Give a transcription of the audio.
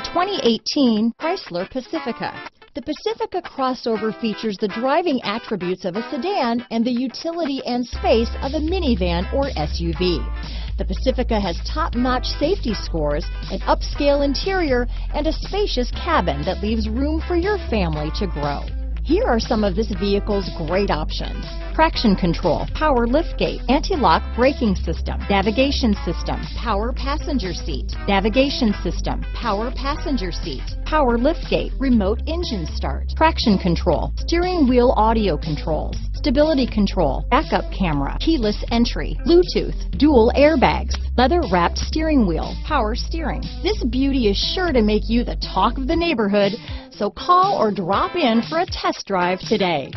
2018 Chrysler Pacifica. The Pacifica crossover features the driving attributes of a sedan and the utility and space of a minivan or SUV. The Pacifica has top-notch safety scores, an upscale interior, and a spacious cabin that leaves room for your family to grow. Here are some of this vehicle's great options: traction control, power liftgate, anti-lock braking system, navigation system, power passenger seat, navigation system, power passenger seat, power liftgate, remote engine start, traction control, steering wheel audio controls, stability control, backup camera, keyless entry, Bluetooth, dual airbags, leather-wrapped steering wheel, power steering. This beauty is sure to make you the talk of the neighborhood, so call or drop in for a test drive today.